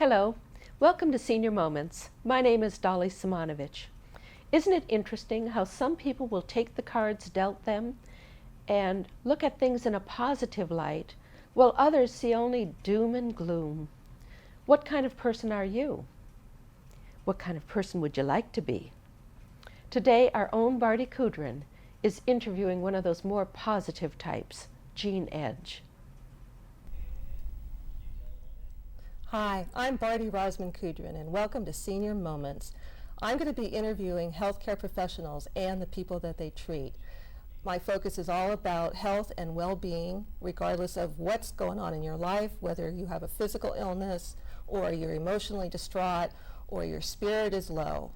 Hello, welcome to Senior Moments. My name is Dolly Simonovich. Isn't it interesting how some people will take the cards dealt them and look at things in a positive light, while others see only doom and gloom? What kind of person are you? What kind of person would you like to be? Today, our own Barty Kudrin is interviewing one of those more positive types, Jean Edge. Hi, I'm Barty Kudrin, and welcome to Senior Moments. I'm going to be interviewing healthcare professionals and the people that they treat. My focus is all about health and well-being, regardless of what's going on in your life, whether you have a physical illness, or you're emotionally distraught, or your spirit is low.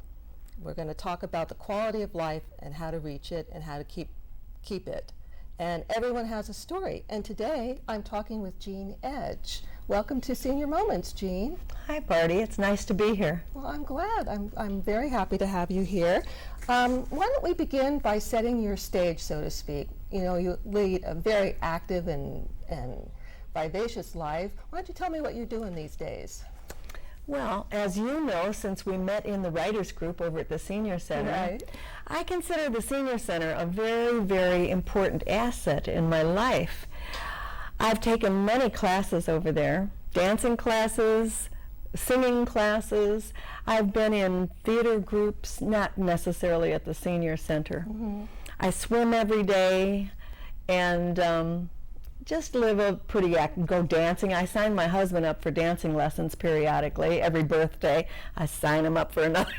We're going to talk about the quality of life and how to reach it and how to keep it. And everyone has a story. And today I'm talking with Jean Edge. Welcome to Senior Moments, Jean. Hi, Barty. It's nice to be here. Well, I'm glad. I'm very happy to have you here. Why don't we begin by setting your stage, so to speak? You know, you lead a very active and vivacious life. Why don't you tell me what you're doing these days? Well, as you know, since we met in the writers group over at the Senior Center, Right. I consider the Senior Center a very, very important asset in my life. I've taken many classes over there, dancing classes, singing classes. I've been in theater groups, not necessarily at the Senior Center. Mm-hmm. I swim every day and just live a pretty active, go dancing. I sign my husband up for dancing lessons periodically. Every birthday, I sign him up for another.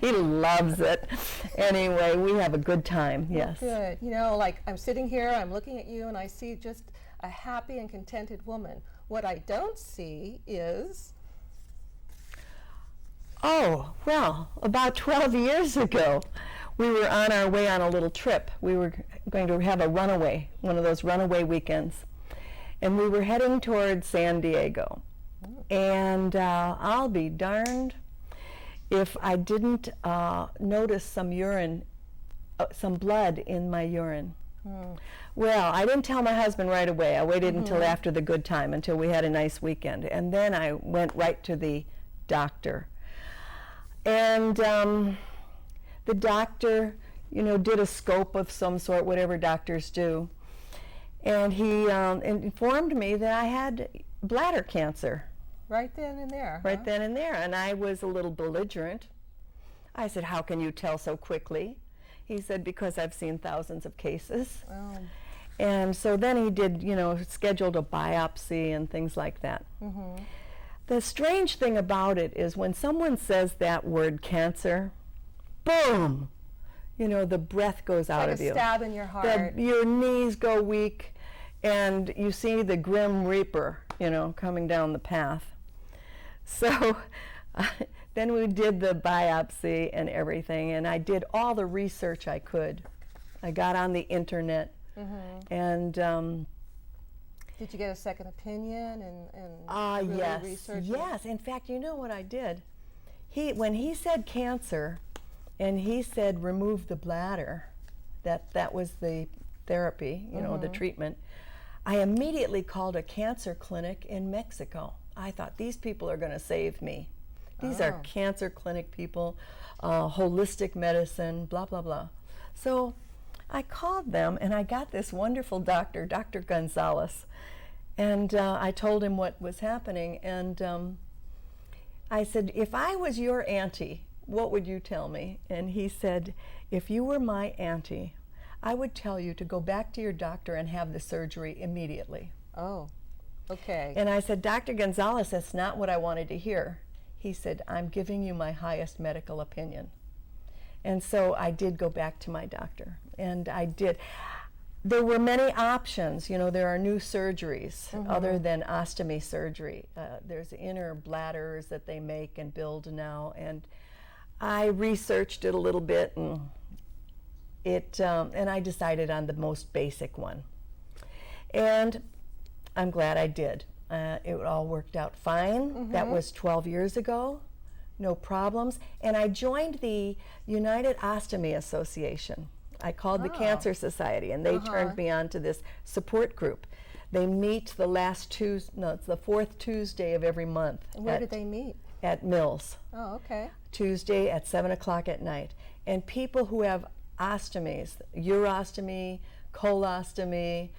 He loves it. Anyway, we have a good time, yes. Good. You know, like I'm sitting here, I'm looking at you, and I see just a happy and contented woman. What I don't see is... Oh, well, about 12 years ago, we were on our way on a little trip. We were going to have a runaway, one of those runaway weekends. And we were heading towards San Diego. And I'll be darned if I didn't notice some urine, some blood in my urine. Well, I didn't tell my husband right away. I waited until after the good time, until we had a nice weekend. And then I went right to the doctor. And the doctor, you know, did a scope of some sort, whatever doctors do. And he informed me that I had bladder cancer. Right then and there. Right then and there. And I was a little belligerent. I said, "How can you tell so quickly?" He said, "Because I've seen thousands of cases." Oh. And so then he did, you know, scheduled a biopsy and things like that. Mm-hmm. The strange thing about it is when someone says that word cancer, boom, you know, the breath goes out Like of a you. stab in your heart. Your knees go weak, and you see the grim reaper, you know, coming down the path. So then we did the biopsy and everything, and I did all the research I could. I got on the internet, and Did you get a second opinion and really yes, research it? yes. In fact, you know what I did? When he said cancer, and he said remove the bladder, that was the therapy, you know, the treatment, I immediately called a cancer clinic in Mexico. I thought, these people are going to save me. These are cancer clinic people, holistic medicine, blah, blah, blah. So I called them, and I got this wonderful doctor, Dr. Gonzalez, and I told him what was happening, and I said, "If I was your auntie, what would you tell me?" And he said, "If you were my auntie, I would tell you to go back to your doctor and have the surgery immediately." Oh, okay. And I said, "Dr. Gonzalez, that's not what I wanted to hear." He said, "I'm giving you my highest medical opinion." And so I did go back to my doctor, and I did. There were many options. You know, there are new surgeries other than ostomy surgery. There's inner bladders that they make and build now, and I researched it a little bit, and and I decided on the most basic one. And I'm glad I did. It all worked out fine. That was 12 years ago. No problems. And I joined the United Ostomy Association. I called the Cancer Society, and they turned me on to this support group. They meet the last Tuesday, no, it's the fourth Tuesday of every month. And where did they meet? At Mills. Oh, okay. Tuesday at 7 o'clock at night. And people who have ostomies, urostomy, colostomy,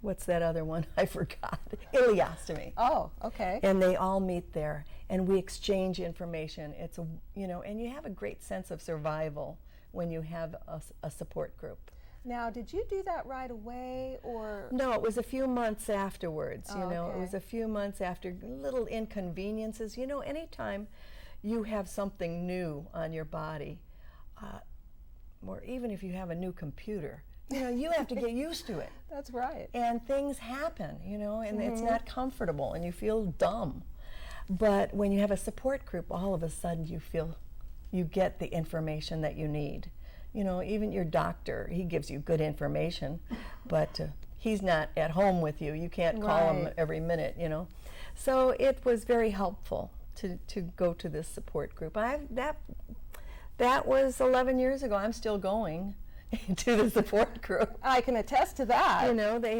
what's that other one? I forgot. Ileostomy. Oh, okay. And they all meet there, and we exchange information. It's a, you know, and you have a great sense of survival when you have a support group. Now, did you do that right away, or? No, it was a few months afterwards. Oh, you know, okay. it was a few months after little inconveniences. You know, anytime you have something new on your body, or even if you have a new computer, you know, you have to get used to it. That's right. And things happen, you know, and it's not comfortable, and you feel dumb. But when you have a support group, all of a sudden you get the information that you need. You know, even your doctor, he gives you good information, but he's not at home with you. You can't call him every minute, you know. So it was very helpful to go to this support group. That was 11 years ago. I'm still going to the support group. I can attest to that. You know, they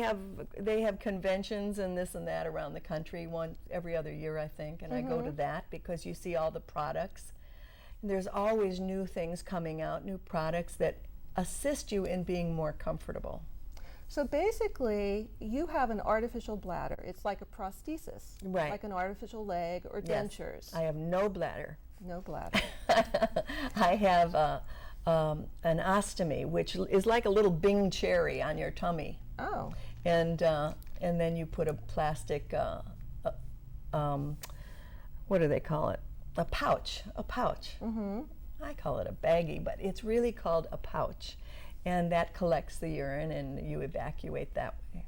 have conventions and this and that around the country, one every other year, I think, and I go to that because you see all the products. There's always new things coming out, new products that assist you in being more comfortable. So basically, you have an artificial bladder. It's like a prosthesis, Right. like an artificial leg or Yes. dentures. I have no bladder. No bladder. I have an ostomy, which is like a little Bing cherry on your tummy. Oh. And then you put a plastic, what do they call it? A pouch. I call it a baggie, but it's really called a pouch. And that collects the urine and you evacuate that way.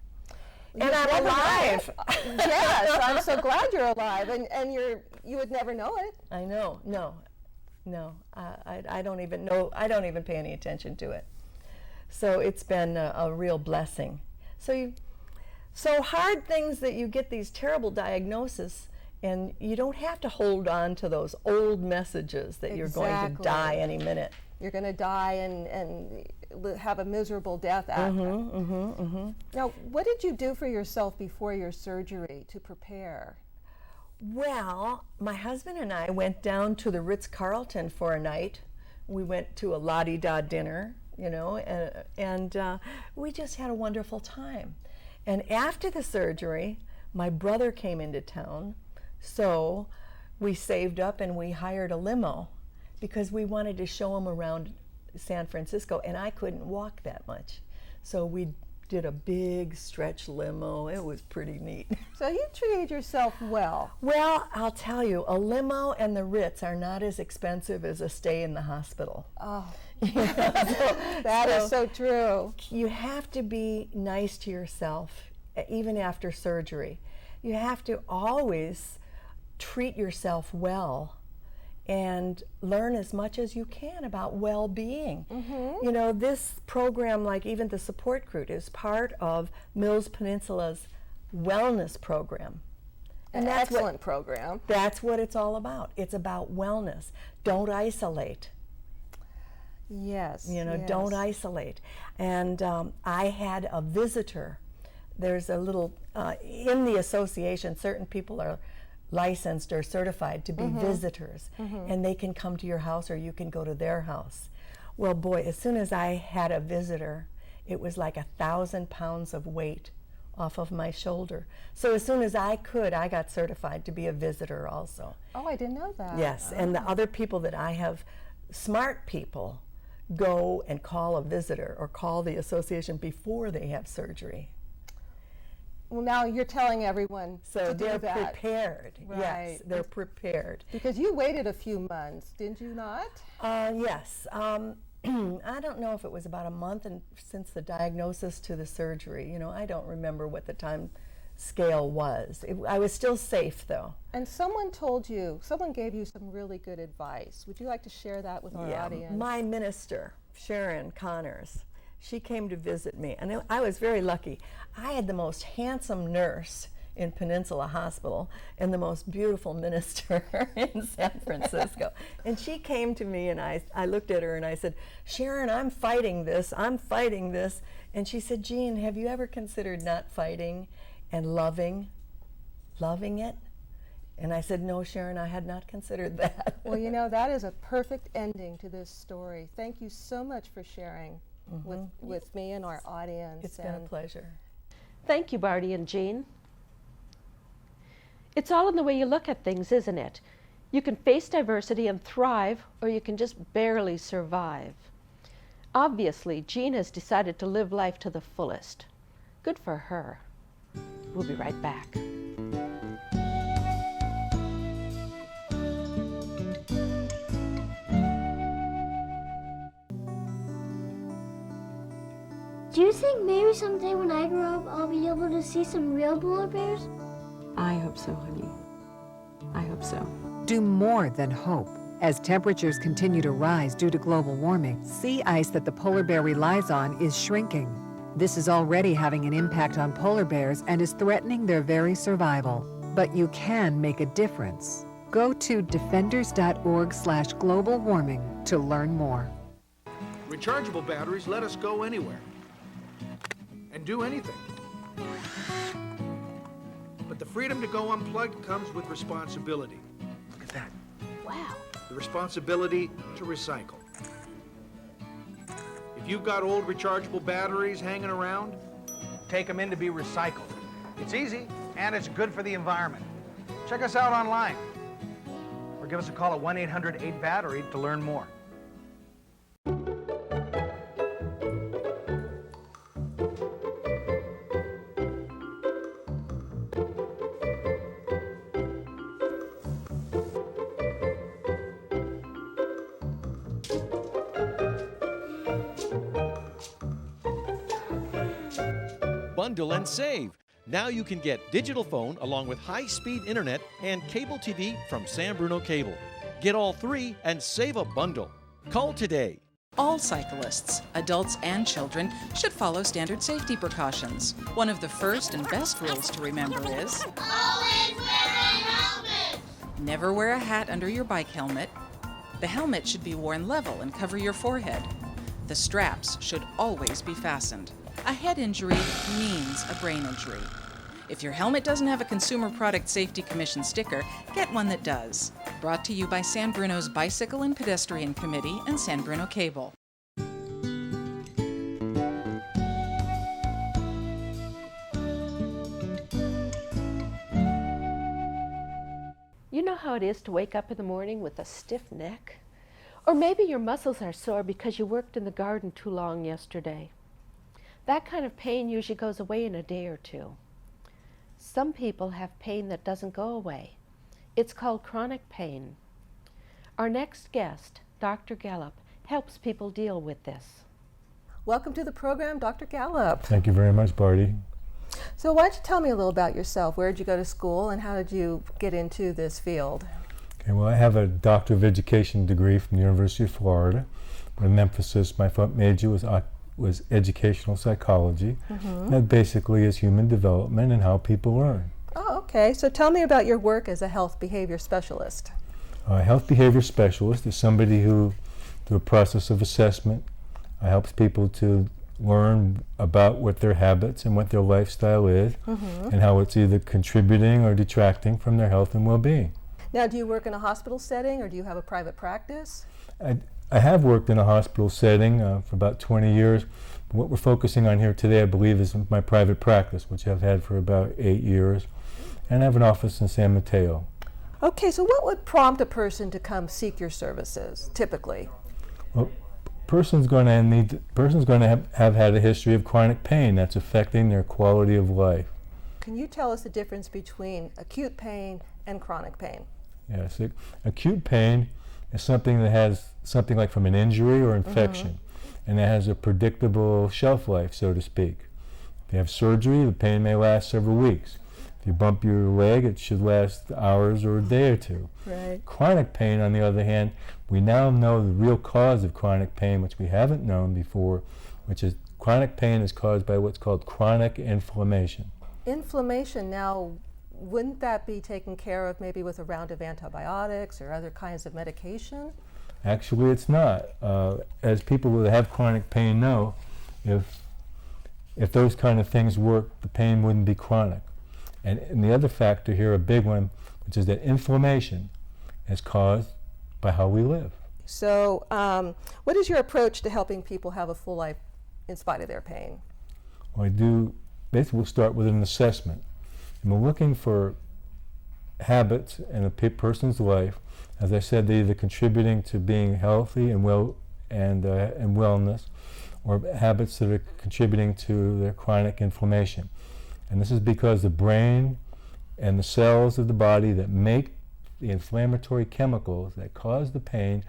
And I'm alive! Yes, I'm so glad you're alive, and you would never know it. I know, no, I don't even know, I don't even pay any attention to it. So it's been a real blessing. So hard things that you get these terrible diagnoses, and you don't have to hold on to those old messages that you're going to die any minute. You're going to die and have a miserable death after. Now, what did you do for yourself before your surgery to prepare? Well, my husband and I went down to the Ritz-Carlton for a night. We went to a la-di-da dinner, you know, and we just had a wonderful time. And after the surgery, my brother came into town, so we saved up and we hired a limo because we wanted to show him around San Francisco, and I couldn't walk that much. So we did a big stretch limo. It was pretty neat. So you treated yourself well. Well, I'll tell you, a limo and the Ritz are not as expensive as a stay in the hospital. Oh, You know, that is so true. You have to be nice to yourself, even after surgery. You have to always treat yourself well and learn as much as you can about well-being. You know, this program, like even the support group, is part of Mills Peninsula's wellness program. An excellent program. That's what it's all about. It's about wellness. Don't isolate. Yes. You know, yes. don't isolate. And I had a visitor. There's a little, in the association, certain people are licensed or certified to be visitors, and they can come to your house or you can go to their house. Well, boy, as soon as I had a visitor, it was like 1,000 pounds of weight off of my shoulder. So as soon as I could, I got certified to be a visitor also. Oh, I didn't know that. Yes, and the other people that I have, smart people, go and call a visitor or call the association before they have surgery. Well, now you're telling everyone So to do they're that. prepared. Right. Yes, they're prepared. Because you waited a few months, didn't you not? Yes. I don't know if it was about a month since the diagnosis to the surgery. You know, I don't remember what the time scale was. I was still safe, though. And someone gave you some really good advice. Would you like to share that with our audience? My minister, Sharon Connors, she came to visit me, and I was very lucky. I had the most handsome nurse in Peninsula Hospital and the most beautiful minister in San Francisco. And she came to me and I looked at her and I said, Sharon, I'm fighting this. And she said, Jean, have you ever considered not fighting and loving it? And I said, no, Sharon, I had not considered that. Well, you know, that is a perfect ending to this story. Thank you so much for sharing with me and our audience. It's been a pleasure. Thank you, Barty and Jean. It's all in the way you look at things, isn't it? You can face diversity and thrive, or you can just barely survive. Obviously, Jean has decided to live life to the fullest. Good for her. We'll be right back. Do you think maybe someday when I grow up, I'll be able to see some real polar bears? I hope so, honey. I hope so. Do more than hope. As temperatures continue to rise due to global warming, sea ice that the polar bear relies on is shrinking. This is already having an impact on polar bears and is threatening their very survival. But you can make a difference. Go to defenders.org/global warming to learn more. Rechargeable batteries let us go anywhere and do anything. But the freedom to go unplugged comes with responsibility. Look at that. Wow. The responsibility to recycle. If you've got old rechargeable batteries hanging around, take them in to be recycled. It's easy and it's good for the environment. Check us out online or give us a call at 1-800-8-BATTERY to learn more. Bundle and save. Now you can get digital phone along with high-speed internet and cable TV from San Bruno Cable. Get all three and save a bundle. Call today. All cyclists, adults and children, should follow standard safety precautions. One of the first and best rules to remember is Always wear a helmet! never wear a hat under your bike helmet. The helmet should be worn level and cover your forehead. The straps should always be fastened. A head injury means a brain injury. If your helmet doesn't have a Consumer Product Safety Commission sticker, get one that does. Brought to you by San Bruno's Bicycle and Pedestrian Committee and San Bruno Cable. You know how it is to wake up in the morning with a stiff neck? Or maybe your muscles are sore because you worked in the garden too long yesterday. That kind of pain usually goes away in a day or two. Some people have pain that doesn't go away. It's called chronic pain. Our next guest, Dr. Gallup, helps people deal with this. Welcome to the program, Dr. Gallup. Thank you very much, Barty. So why don't you tell me a little about yourself? Where did you go to school and how did you get into this field? Okay, well, I have a Doctor of Education degree from the University of Florida with an emphasis. My major was educational psychology. That basically is human development and how people learn. Oh, okay. So tell me about your work as a health behavior specialist. A health behavior specialist is somebody who, through a process of assessment, helps people to learn about what their habits and what their lifestyle is and how it's either contributing or detracting from their health and well-being. Now, do you work in a hospital setting or do you have a private practice? I have worked in a hospital setting for about 20 years. What we're focusing on here today, I believe, is my private practice, which I've had for about 8 years. And I have an office in San Mateo. Okay, so what would prompt a person to come seek your services, typically? Well, person's going to have had a history of chronic pain that's affecting their quality of life. Can you tell us the difference between acute pain and chronic pain? Yes, acute pain is something that has something like from an injury or infection, and it has a predictable shelf life, so to speak. If you have surgery, the pain may last several weeks. If you bump your leg, it should last hours or a day or two. Right. Chronic pain, on the other hand, we now know the real cause of chronic pain, which we haven't known before, which is chronic pain is caused by what's called chronic inflammation. Inflammation, now, wouldn't that be taken care of maybe with a round of antibiotics or other kinds of medication? Actually, it's not. As people who have chronic pain know, if those kind of things work, the pain wouldn't be chronic. And the other factor here, a big one, which is that inflammation is caused by how we live. So what is your approach to helping people have a full life in spite of their pain? Well, basically we'll start with an assessment. And we're looking for habits in a person's life, as I said, they're either contributing to being healthy and well and wellness, or habits that are contributing to their chronic inflammation. And this is because the brain and the cells of the body that make the inflammatory chemicals that cause the pain,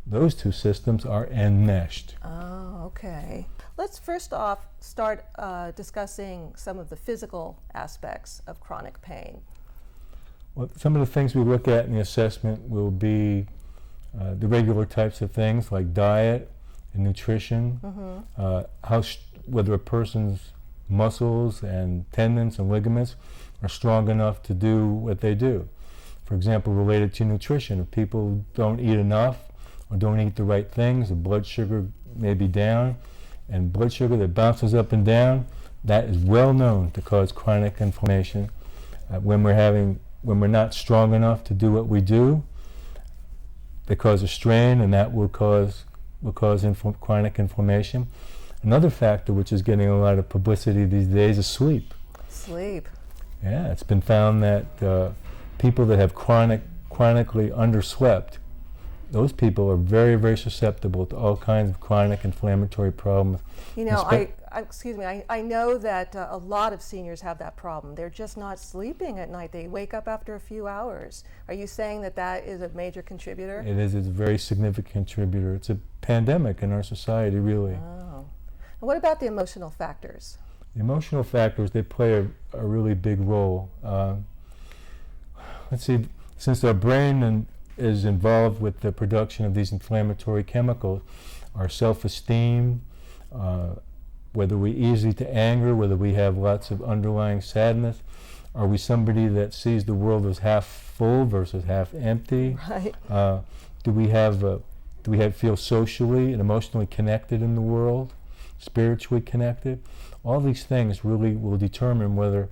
those two systems are enmeshed. Oh, okay. Let's first off start discussing some of the physical aspects of chronic pain. Well, some of the things we look at in the assessment will be the regular types of things like diet and nutrition, whether a person's muscles and tendons and ligaments are strong enough to do what they do. For example, related to nutrition, if people don't eat enough or don't eat the right things, the blood sugar may be down, and blood sugar that bounces up and down, that is well known to cause chronic inflammation. When we're not strong enough to do what we do, they cause a strain, and that will cause chronic inflammation. Another factor which is getting a lot of publicity these days is sleep. Sleep. Yeah, it's been found that people that have chronically underslept, those people are very, very susceptible to all kinds of chronic inflammatory problems. You know, I know that a lot of seniors have that problem. They're just not sleeping at night. They wake up after a few hours. Are you saying that that is a major contributor? It is. It's a very significant contributor. It's a pandemic in our society, really. Oh. And what about the emotional factors? The emotional factors, they play a really big role. Let's see, since our brain is involved with the production of these inflammatory chemicals, our self-esteem, whether we're easy to anger, whether we have lots of underlying sadness, are we somebody that sees the world as half full versus half empty? Right. Do we feel socially and emotionally connected in the world, spiritually connected? All these things really will determine whether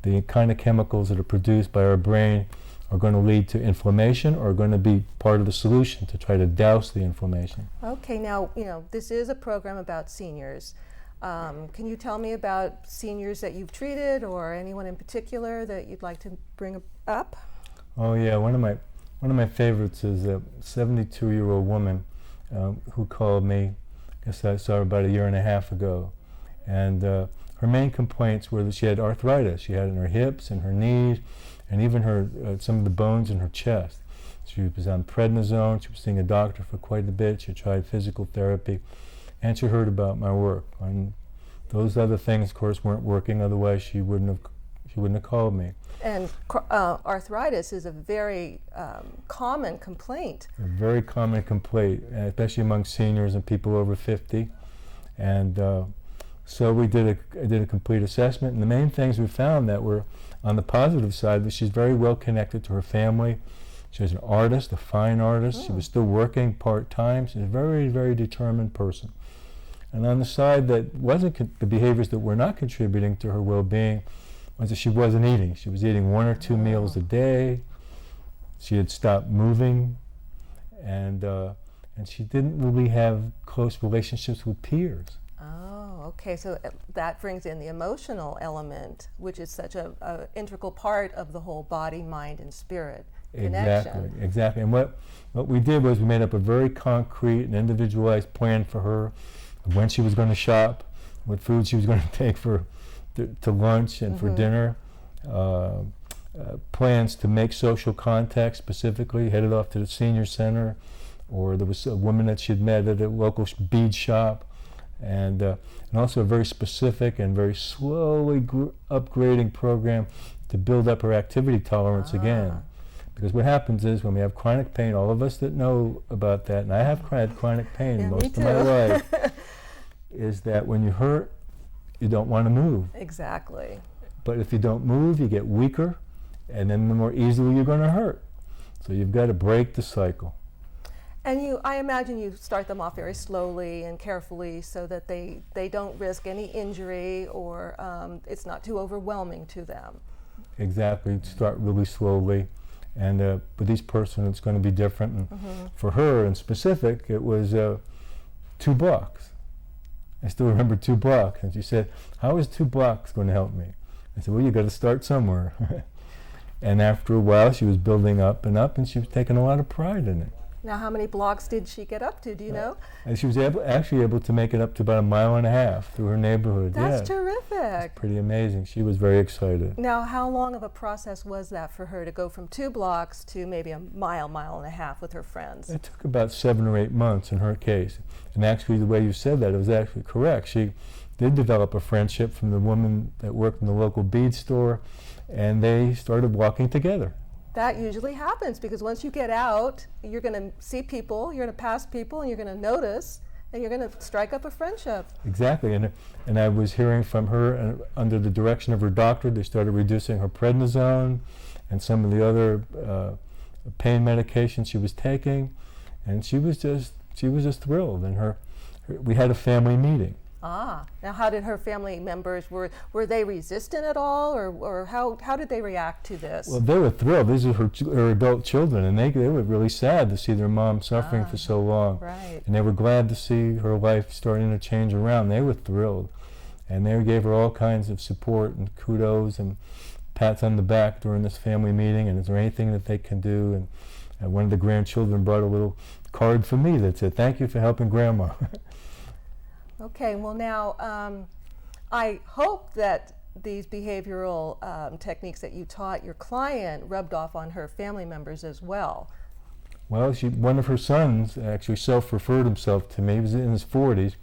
the kind of chemicals that are produced by our brain are going to lead to inflammation or are going to be part of the solution to try to douse the inflammation. Okay, now, this is a program about seniors. Can you tell me about seniors that you've treated or anyone in particular that you'd like to bring up? Oh yeah, one of my favorites is a 72-year-old woman who called me. I guess I saw her about 1.5 years ago. And her main complaints were that she had arthritis. She had it in her hips and her knees, and even some of the bones in her chest. She was on prednisone. She was seeing a doctor for quite a bit. She tried physical therapy, and she heard about my work. And those other things, of course, weren't working. Otherwise, she wouldn't have called me. And arthritis is a very common complaint. A very common complaint, especially among seniors and people over 50. And so I did a complete assessment, and the main things we found that were on the positive side was she's very well connected to her family. She was an artist, a fine artist. Oh. She was still working part-time. She's a very, very determined person. And on the side that wasn't the behaviors that were not contributing to her well-being was that she wasn't eating. She was eating 1 or 2 meals a day. She had stopped moving, and she didn't really have close relationships with peers. Oh, okay. So that brings in the emotional element, which is such a integral part of the whole body, mind, and spirit connection. Exactly. And what we did was we made up a very concrete and individualized plan for her of when she was going to shop, what food she was going to take to lunch and for dinner, plans to make social contact specifically, headed off to the senior center, or there was a woman that she had met at a local bead shop. And also a very specific and very slowly upgrading program to build up her activity tolerance again. Because what happens is when we have chronic pain, all of us that know about that, and I have had chronic pain most of my life, is that when you hurt, you don't want to move. Exactly. but if you don't move, you get weaker, and then the more easily you're going to hurt. So you've got to break the cycle. And I imagine you start them off very slowly and carefully so that they don't risk any injury, or it's not too overwhelming to them. Exactly. Start really slowly. And with each person, it's going to be different. And for her in specific, it was 2 blocks. I still remember 2 blocks. And she said, "How is 2 blocks going to help me?" I said, "Well, you got to start somewhere." And after a while, she was building up, and she was taking a lot of pride in it. Now, how many blocks did she get up to? Do you know? And she was actually able to make it up to about 1.5 miles through her neighborhood. That's yeah. terrific. It's pretty amazing. She was very excited. Now, how long of a process was that for her to go from 2 blocks to maybe 1 mile, 1.5 miles with her friends? It took about 7 or 8 months in her case. And actually, the way you said that, it was actually correct. She did develop a friendship from the woman that worked in the local bead store, and they started walking together. That usually happens because once you get out, you're going to see people, you're going to pass people, and you're going to notice, and you're going to strike up a friendship. Exactly, and I was hearing from her, and under the direction of her doctor, they started reducing her prednisone and some of the other pain medications she was taking, and she was just thrilled. And we had a family meeting. Ah, now how did her family members, were they resistant at all, or how did they react to this? Well, they were thrilled. These are her adult children, and they were really sad to see their mom suffering for so long. Right. And they were glad to see her life starting to change around. They were thrilled. And they gave her all kinds of support and kudos and pats on the back during this family meeting, and is there anything that they can do? And one of the grandchildren brought a little card for me that said, "Thank you for helping Grandma." Okay, well now, I hope that these behavioral techniques that you taught your client rubbed off on her family members as well. Well, one of her sons actually self-referred himself to me. He was in his 40s,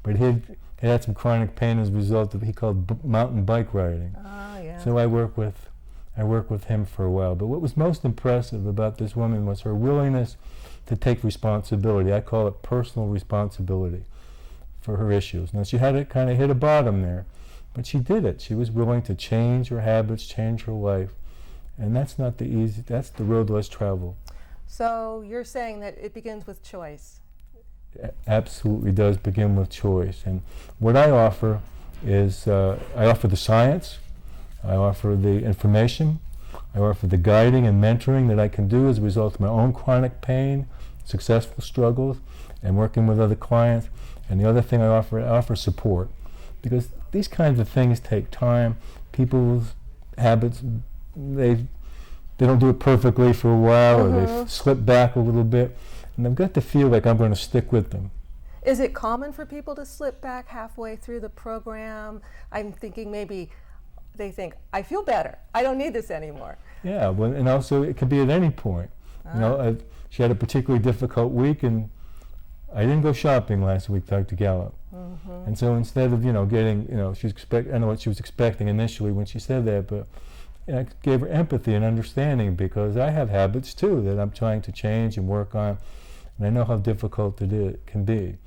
but he had some chronic pain as a result of what he called mountain bike riding. Ah, yeah. So I worked with him for a while. But what was most impressive about this woman was her willingness to take responsibility. I call it personal responsibility for her issues. Now, she had to kind of hit a bottom there, but she did it. She was willing to change her habits, change her life, and that's the road less traveled. So you're saying that it begins with choice. It absolutely does begin with choice. And what I offer is, I offer the science, I offer the information, I offer the guiding and mentoring that I can do as a result of my own chronic pain, successful struggles, and working with other clients. And the other thing I offer support, because these kinds of things take time. People's habits, they don't do it perfectly for a while, or they slip back a little bit, and I've got to feel like I'm going to stick with them. Is it common for people to slip back halfway through the program? I'm thinking maybe they think, "I feel better. I don't need this anymore." Yeah, well, and also it could be at any point. You know, she had a particularly difficult week, and I didn't go shopping last week, Dr. Gallup. And so instead of, getting, I know what she was expecting initially when she said that, but I gave her empathy and understanding, because I have habits too that I'm trying to change and work on, and I know how difficult it can be.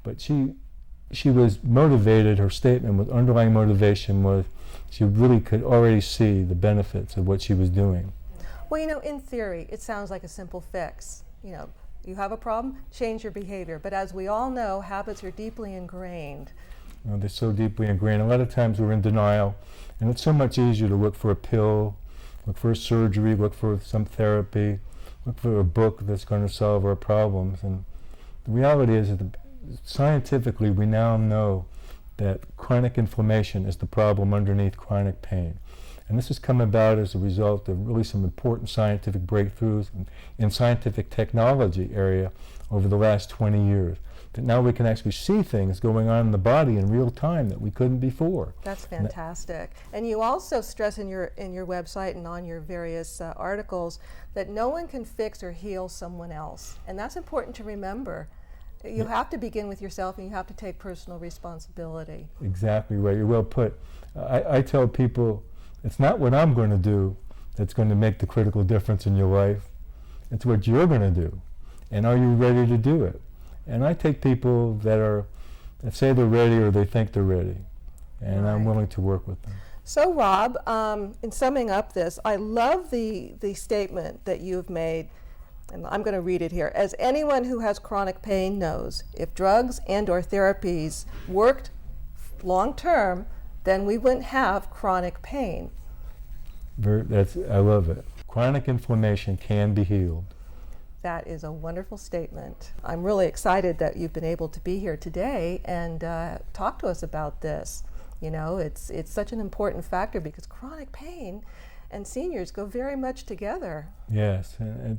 But she was motivated. Her statement with underlying motivation was she really could already see the benefits of what she was doing. Well, in theory, it sounds like a simple fix. You have a problem, change your behavior. But as we all know, habits are deeply ingrained. They're so deeply ingrained. A lot of times we're in denial, and it's so much easier to look for a pill, look for a surgery, look for some therapy, look for a book that's going to solve our problems. And the reality is that scientifically we now know that chronic inflammation is the problem underneath chronic pain. And this has come about as a result of really some important scientific breakthroughs in scientific technology area over the last 20 years. That now we can actually see things going on in the body in real time that we couldn't before. That's fantastic. And you also stress in your website and on your various articles that no one can fix or heal someone else. And that's important to remember. You have to begin with yourself, and you have to take personal responsibility. Exactly right. You're well put. I tell people, it's not what I'm going to do that's going to make the critical difference in your life. It's what you're going to do. And are you ready to do it? And I take people that say they're ready or they think they're ready. And I'm willing to work with them. So Rob, in summing up this, I love the statement that you've made, and I'm going to read it here. As anyone who has chronic pain knows, if drugs and/or therapies worked long term, then we wouldn't have chronic pain. I love it. Chronic inflammation can be healed. That is a wonderful statement. I'm really excited that you've been able to be here today and talk to us about this. You know, it's such an important factor because chronic pain and seniors go very much together. Yes, it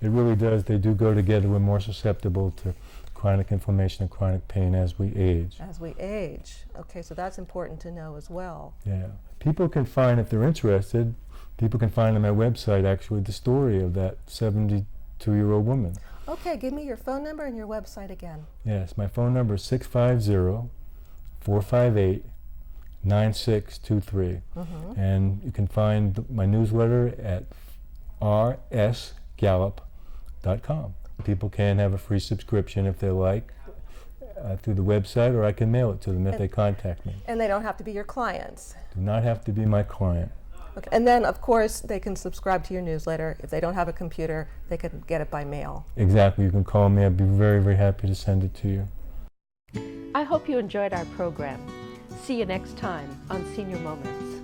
really does. They do go together. We're more susceptible to chronic inflammation and chronic pain as we age. As we age. Okay, so that's important to know as well. Yeah. People can find, if they're interested, people can find on my website actually the story of that 72-year-old woman. Okay, give me your phone number and your website again. Yes, my phone number is 650-458-9623. And you can find my newsletter at rsgallup.com. People can have a free subscription if they like through the website, or I can mail it to them if they contact me. And they don't have to be your clients. Do not have to be my client. Okay. And then, of course, they can subscribe to your newsletter. If they don't have a computer, they can get it by mail. Exactly. You can call me. I'd be very, very happy to send it to you. I hope you enjoyed our program. See you next time on Senior Moments.